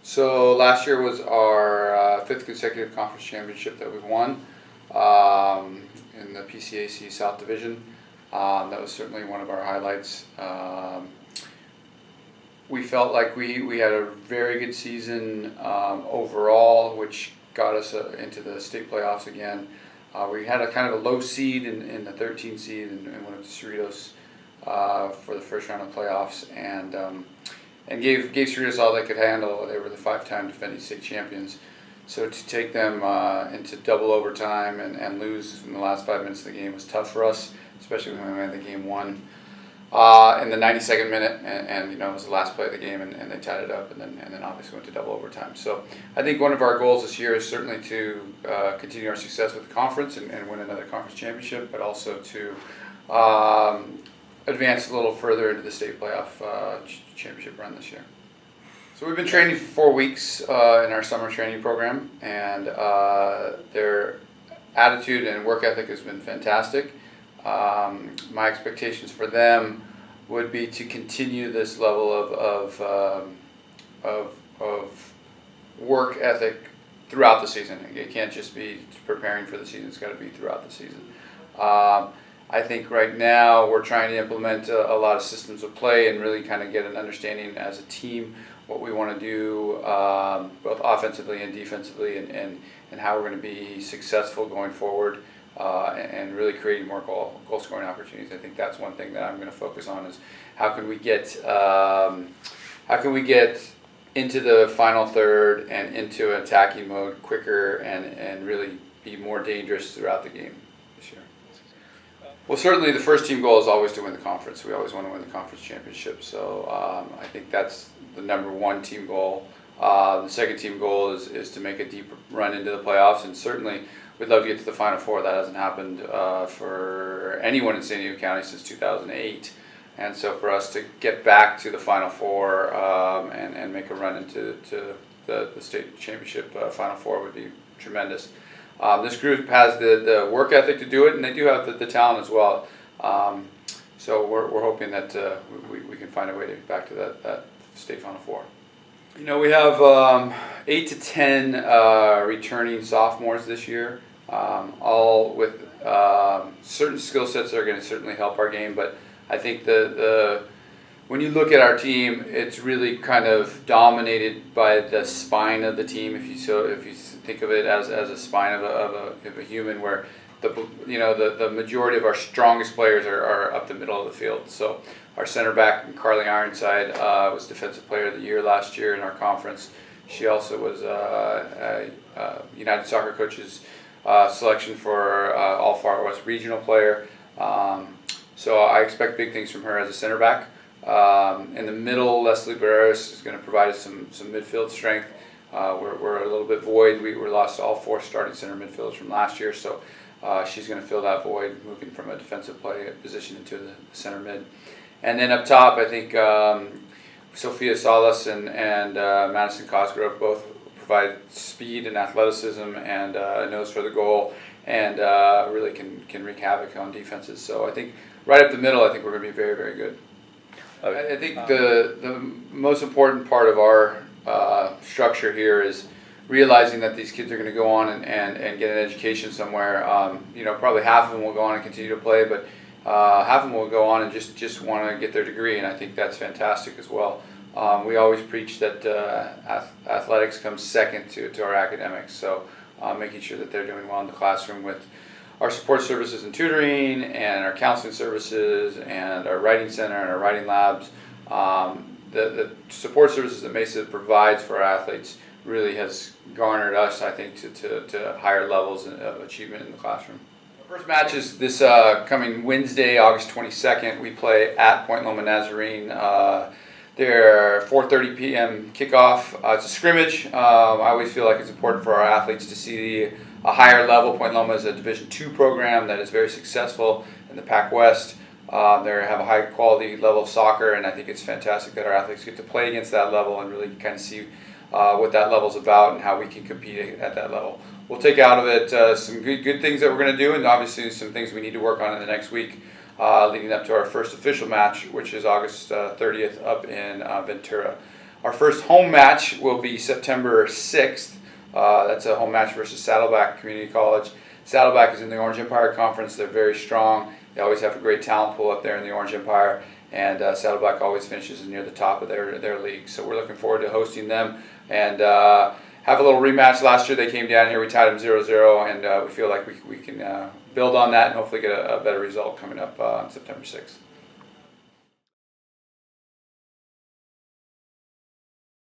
So last year was our fifth consecutive conference championship that we've won in the PCAC South Division. That was certainly one of our highlights. We felt like we had a very good season overall, which got us into the state playoffs again. We had a kind of a low seed in the 13 seed and went up to Cerritos for the first round of playoffs and gave Cerritos all they could handle. They were the 5-time defending state champions. So to take them into double overtime and lose in the last 5 minutes of the game was tough for us, especially when we had the game won in the 92nd minute, and it was the last play of the game, and they tied it up, and then obviously went to double overtime. So I think one of our goals this year is certainly to continue our success with the conference and win another conference championship, but also to advance a little further into the state playoff championship run this year. So we've been training for 4 weeks in our summer training program, and their attitude and work ethic has been fantastic. My expectations for them would be to continue this level of work ethic throughout the season. It can't just be preparing for the season; it's got to be throughout the season. I think right now we're trying to implement a lot of systems of play and really kind of get an understanding as a team what we want to do both offensively and defensively, and how we're going to be successful going forward. And really creating more goal scoring opportunities. I think that's one thing that I'm going to focus on is how can we get into the final third and into attacking mode quicker and really be more dangerous throughout the game this year. Well, certainly the first team goal is always to win the conference. We always want to win the conference championship. So I think that's the number one team goal. The second team goal is to make a deep run into the playoffs, and certainly we'd love to get to the Final Four. That hasn't happened for anyone in San Diego County since 2008. And so for us to get back to the Final Four and make a run into the state championship Final Four would be tremendous. This group has the work ethic to do it, and they do have the talent as well. So we're hoping that we can find a way to get back to that state Final Four. We have 8 to 10 returning sophomores this year, all with certain skill sets that are going to certainly help our game. But I think when you look at our team, it's really kind of dominated by the spine of the team. If you think of it as a spine of a human, where the majority of our strongest players are up the middle of the field. So our center back, Carly Ironside, was Defensive Player of the Year last year in our conference. She also was a United Soccer Coaches selection for All Far West Regional Player. So I expect big things from her as a center back. In the middle, Leslie Barreras is going to provide us some midfield strength. We're a little bit void. We lost all 4 starting center midfielders from last year, so she's going to fill that void, moving from a defensive play position into the center mid. And then up top, I think Sophia Salas and Madison Cosgrove both provide speed and athleticism and a nose for the goal, and really can wreak havoc on defenses. So I think right up the middle, I think we're going to be very, very good. I think the most important part of our structure here is realizing that these kids are going to go on and get an education somewhere. Probably half of them will go on and continue to play, but half of them will go on and just want to get their degree, and I think that's fantastic as well. We always preach that athletics comes second to our academics, so making sure that they're doing well in the classroom with our support services and tutoring and our counseling services and our writing center and our writing labs. The support services that Mesa provides for our athletes really has garnered us, I think, to higher levels of achievement in the classroom. Our first match is this coming Wednesday, August 22nd. We play at Point Loma Nazarene. They're 4:30 p.m. kickoff. It's a scrimmage. I always feel like it's important for our athletes to see a higher level. Point Loma is a Division II program that is very successful in the Pac West. They have a high quality level of soccer, and I think it's fantastic that our athletes get to play against that level and really kind of see what that level's about and how we can compete at that level. We'll take out of it some good things that we're going to do, and obviously some things we need to work on in the next week, leading up to our first official match, which is August 30th up in Ventura. Our first home match will be September 6th. That's a home match versus Saddleback Community College. Saddleback is in the Orange Empire Conference. They're very strong. They always have a great talent pool up there in the Orange Empire, and Saddleback always finishes near the top of their league. So we're looking forward to hosting them and have a little rematch. Last year they came down here. We tied them 0-0, and we feel like we can build on that and hopefully get a better result coming up on September 6th.